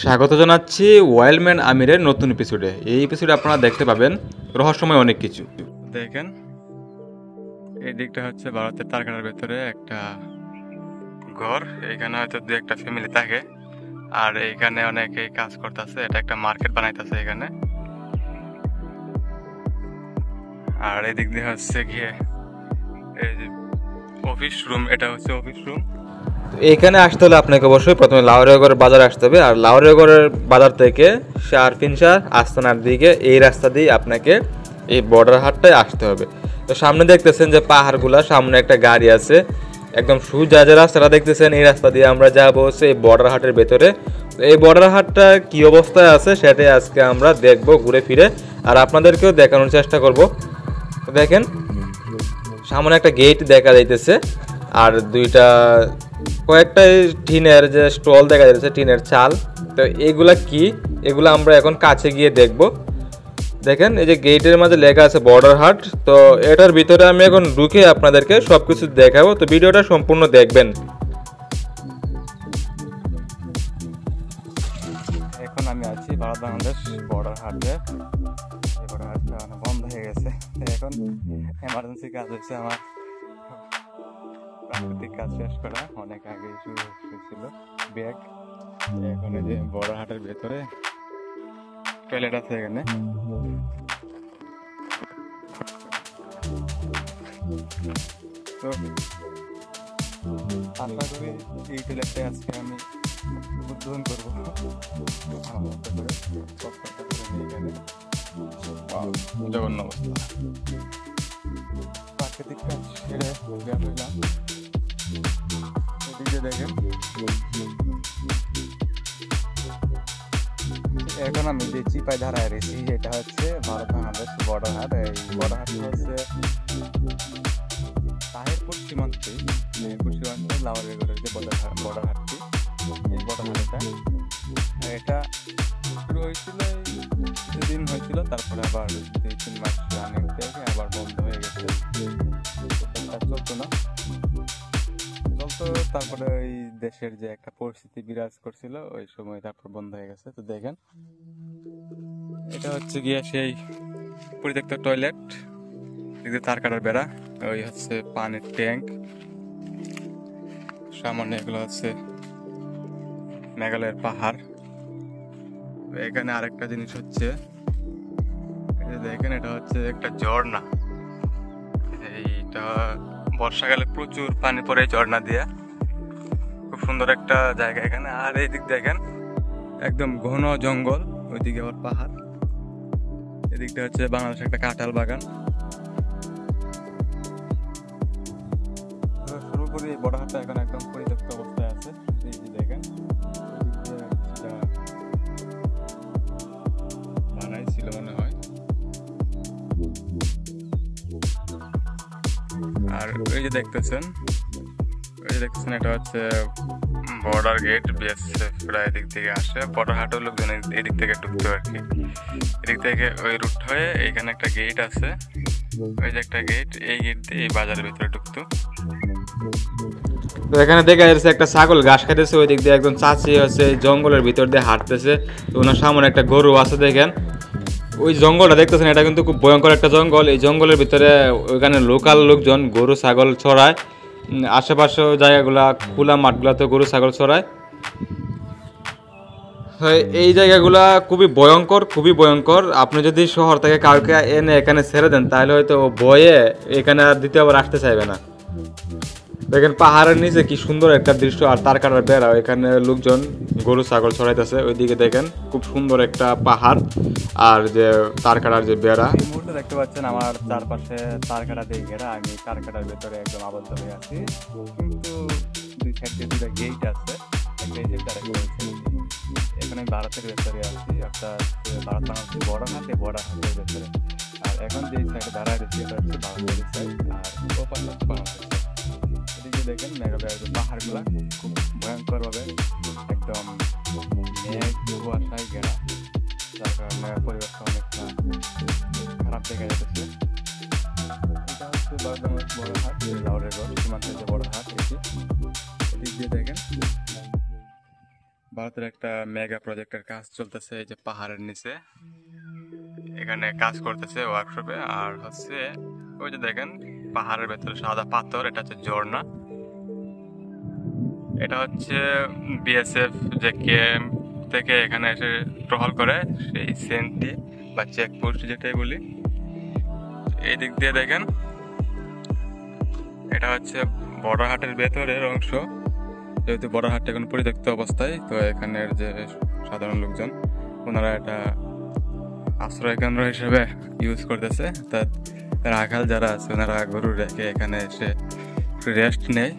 স্বাগত জানাচ্ছি ওয়াইল্ডম্যান আমিরের নতুন এপিসোডে। এই এপিসোডে আপনারা দেখতে পাবেন রহস্যময় অনেক কিছু। দেখেন, এই দিকটা হচ্ছে ভারতের তারকাটার ভেতরে একটা ঘর। এখানে হয়তো দু একটা ফ্যামিলি থাকে, আর এইখানে অনেকে কাজ করতেছে। এটা একটা মার্কেট বানাইতেছে এখানে। আর এদিক দিয়ে হচ্ছে গিয়ে এই যে অফিস রুম, এটা হচ্ছে অফিস রুম। এখানে আসতে হলে আপনাকে অবশ্যই প্রথমে লাউরিয়াগড়ের বাজারে আসতে হবে। আর লাউরিয়াগড়ের বাজার থেকে শারফিনশাহ আস্তানার দিকে এই রাস্তা দিয়ে আপনাকে এই বর্ডার হাটটায় আসতে হবে। তো সামনে দেখতেছেন যে পাহাড়গুলা, সামনে একটা গাড়ি আছে, একদম সোজা যে রাস্তাটা দেখতেছেন এই রাস্তা দিয়ে আমরা যাবো হচ্ছে এই বর্ডার হাটের ভেতরে। তো এই বর্ডার হাটটা কী অবস্থায় আছে সেটাই আজকে আমরা দেখবো ঘুরে ফিরে, আর আপনাদেরকেও দেখানোর চেষ্টা করব। তো দেখেন, সামনে একটা গেট দেখা যাইতেছে, আর কয়েকটা টিনের যে স্টল দেখা যাচ্ছে, টিনের চাল। তো এগুলা কি, এগুলো আমরা এখন কাছে গিয়ে দেখব। দেখেন, এই যে গেটের মাঝে লেখা আছে বর্ডার হাট। তো এটার ভিতরে আমি এখন ঢুকে আপনাদেরকে সবকিছু দেখাবো, তো ভিডিওটা সম্পূর্ণ দেখবেন। এখন আমি আছি ভারত বাংলাদেশ বর্ডার হাটে। এই বর্ডার হাটটা বন্ধ হয়ে গেছে। এখন এমার্জেন্সি কাজ হচ্ছে আমার, প্রাকৃতিক কাজ শেষ করা অনেক আগে শুরু হয়েছিল ব্যাগ। এখন এই যে বড় হাটের ভেতরে টয়লেট আছে এখানে। তো আশা করি এই টয়লেটটা আজকে আমি উদ্বোধন করবো। জঘন্য অবস্থা। প্রাকৃতিক কাজ সেরে বের হইলাম। এদিকে দেখেন, এখন আমি যে চিপাই ধারায় রয়েছি, এটা হচ্ছে ভারত বাংলাদেশ বর্ডার হাট। এই বর্ডার হাট হচ্ছে তাহিরপুর সীমান্তে লাউরিয়াগড়ের যে বর্ডার হাটটি, এই বর্ডার হাটটা এটা শুরু হয়েছিল কিছুদিন হয়েছিল, তারপরে আবার 2-3 মাস রানিং থেকে আবার বন্ধ হয়ে গেছে, চলতো না। তারপরে ওই দেশের যে একটা পরিস্থিতি বিরাজ করছিল ওই সময় তারপর বন্ধ হয়ে গেছে। তো দেখেন, এটা হচ্ছে গিয়ে সেই পরিত্যক্ত টয়লেট, তার কাটার বেড়া, ওই হচ্ছে পানির ট্যাঙ্ক, সামনে এগুলো হচ্ছে মেঘালয়ের পাহাড়। এখানে আরেকটা জিনিস হচ্ছে, দেখেন, এটা হচ্ছে একটা ঝর্ণা। এইটা বর্ষাকালে প্রচুর পানি পড়ে ঝর্ণা দিয়ে, খুব সুন্দর একটা জায়গা এখানে। আর এই দিক দেখেন, একদম ঘন জঙ্গল, ওইদিকে আবার পাহাড়। এদিকটা হচ্ছে বাংলাদেশ একটা কাঁঠাল বাগান। পুরোপুরি বড় হাটটা এখন একদম পরিত্যক্ত অবস্থায় আছে। এই যে দেখেন, বানাইছিল মনে হয়। আর এই যে দেখতেছেন এটা হচ্ছে বর্ডার গেট। বিএসএফরা এদিক থেকে আসে, বর্ডার হাটের লোকজন এদিক থেকে ঢুকতো আর কি। এদিক থেকে ওই রুট হয়ে এইখানে একটা গেট আছে, ওই যে একটা গেট, এই গেট দিয়ে এই বাজারের ভিতরে ঢুকতো। তো এখানে দেখা যাচ্ছে একটা ছাগল ঘাস খাইতেছে, ওই দিক দিয়ে একজন চাচি হচ্ছে জঙ্গলের ভিতর দিয়ে হাঁটতেছে। তো ওনার সামনে একটা গরু আছে। দেখেন, ওই জঙ্গলটা দেখতেছেন, এটা কিন্তু খুব ভয়ঙ্কর একটা জঙ্গল। এই জঙ্গলের ভিতরে ওইখানে লোকাল লোকজন গরু ছাগল ছড়ায়, আশেপাশে জায়গাগুলা খোলা মাঠগুলাতে গরু ছাগল ছড়ায়। এই জায়গাগুলা খুবই ভয়ঙ্কর। আপনি যদি শহর থেকে কাউকে এনে এখানে ছেড়ে দেন, তাহলে হয়তো ভয়ে এখানে আর দ্বিতীয়বার আসতে চাইবে না। দেখেন, পাহাড়ের নিচে কি সুন্দর একটা দৃশ্য, আর তার কাটার বেড়া, এখানে লোকজন গরু ছাগল ছড়াইতেছে। ওইদিকে দেখেন, খুব সুন্দর একটা পাহাড়, আর যে তার কাটার যে বেড়া। এই মুহূর্তে দেখতে পাচ্ছেন আমার চারপাশে তার কাটা দিয়ে ঘেরা। আমি তার কাটার ভেতরে একদম আবদ্ধ হয়ে আছি, কিন্তু দুই সাইডে দুটা গেট আছে। এখানে ভারতের ভেতরে আছি, অর্থাৎ ভারত বাংলাদেশের বর্ডার হাটের ভেতরে। আর এখন যে সাইডে দাঁড়ায় রয়েছে এটা হচ্ছে বাংলাদেশের সাইড, আর ও পাশে হচ্ছে বাংলাদেশ। এদিকে দেখেন মেঘালয়ের যে পাহাড়গুলা খুব ভয়ঙ্কর ভাবে একদম মেঘ কুয়াশায় ঘেরা, যার কারণে পরিবেশটা অনেকটা খারাপ দেখা যাচ্ছে। এটা হচ্ছে ভারত বাংলাদেশ বর্ডার হাট, লাউরিয়াগড় সীমান্তের যে বর্ডার হাট। এদিক দিয়ে দেখেন ভারতের একটা মেগা প্রজেক্টের কাজ চলতেছে এই যে পাহাড়ের নিচে, এখানে কাজ করতেছে ওয়ার্কশপে। আর হচ্ছে ওই যে দেখেন পাহাড়ের ভেতরে সাদা পাথর, এটা হচ্ছে ঝর্ণা। এটা হচ্ছে বিএসএফ যে ক্যাম্প থেকে এখানে এসে টহল করে সেই সেন্টি বা চেকপোস্ট যেটাই বলি। এই দিক দিয়ে দেখেন এটা হচ্ছে বড়হাটের ভেতরের অংশ। যেহেতু বড়হাট এখন পরিত্যক্ত অবস্থায়, তো এখানের যে সাধারণ লোকজন ওনারা এটা আশ্রয় কেন্দ্র হিসেবে ইউজ করতেছে। রাখাল যারা আছে ওনারা গরু রেখে এখানে এসে রেস্ট নেয়।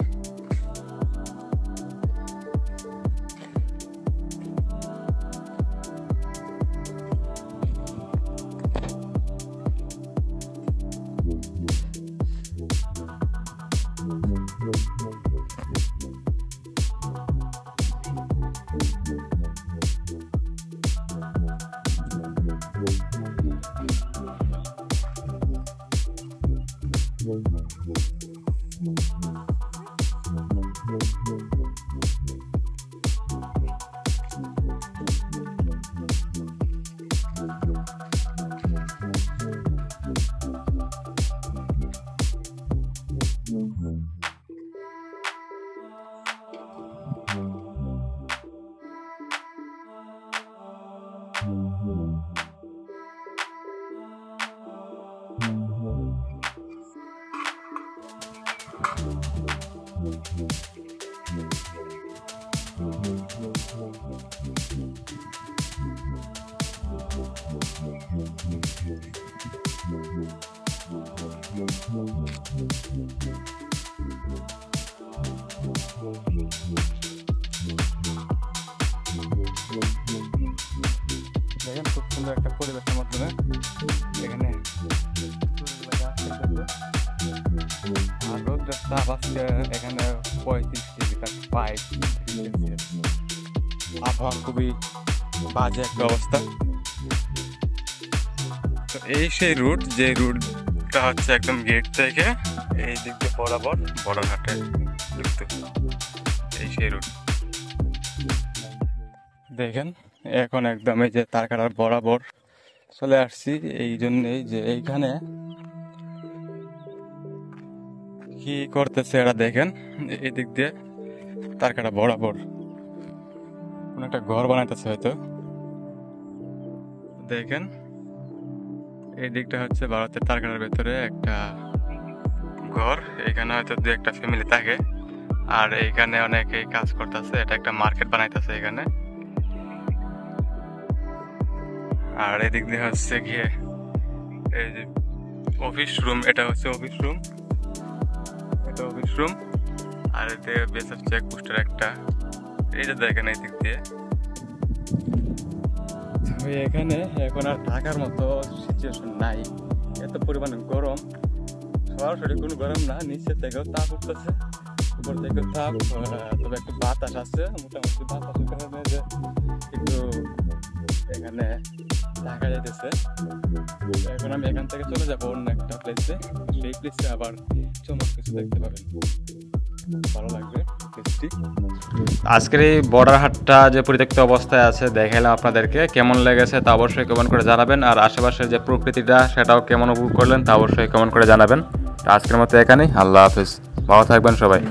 দেখেন খুব সুন্দর একটা পরিবেশের মাধ্যমে এখানে আর রোদ্রের তাপ আজকে এখানে 35 ডিগ্রি, আবহাওয়া খুবই বাজে একটা অবস্থা। তো এই সেই রুট, যে রুটটা হচ্ছে একদম গেট থেকে এই দিক দিয়ে বরাবর বড়হাটে ঢুকতে, এই সেই রুট। দেখেন এখন একদম এই যে তারকাটার বরাবর চলে আসছি, এই জন্যই যে এইখানে কি করতেছে এরা দেখেন। এই দিক দিয়ে তারকাটা বরাবর কোন একটা ঘর বানাইতেছে হয়তো। দেখেন এই দিকটা হচ্ছে ভারতের তারকাটার ভেতরে একটা ঘর, এখানে হয়তো দু একটা ফ্যামিলি থাকে। আর এইখানে অনেকে কাজ করতেছে, এটা একটা মার্কেট বানাইতেছে এখানে। আর এদিক দিয়ে হচ্ছে গিয়ে এই যে অফিস রুম, এটা হচ্ছে অফিস রুম, এটা অফিস রুম। আর এতে বিএসএফ চেকপোস্টের একটা, এই যে দেখেন এই দিক দিয়ে। এখানে এখন আর থাকার মতো সিচুয়েশন নাই, এত পরিমাণে গরম। সরাসরি কোনো গরম না, নিচে থেকেও তাপ উঠতেছে, উপর থেকেও তাপ, তবে একটু বাতাস আছে, মোটামুটি বাতাসের কারণে যে একটু এখানে ঢাকা যাইতেছে। এখন আমি এখান থেকে চলে যাবো অন্য একটা প্লেসে, সেই প্লেসে আবার চমক কিছু দেখতে পাবেন, ভালো লাগবে প্লেসটি। আজকের এই বর্ডারহাটটা যে পরিত্যক্ত অবস্থায় আছে দেখাইলাম আপনাদেরকে, কেমন লেগেছে তা অবশ্যই কমেন্ট করে জানাবেন। আর আশেপাশের যে প্রকৃতিটা সেটাও কেমন উপভোগ করলেন তা অবশ্যই কমেন্ট করে জানাবেন। আজকের মতো এখানেই, আল্লাহ হাফেজ, ভালো থাকবেন সবাই।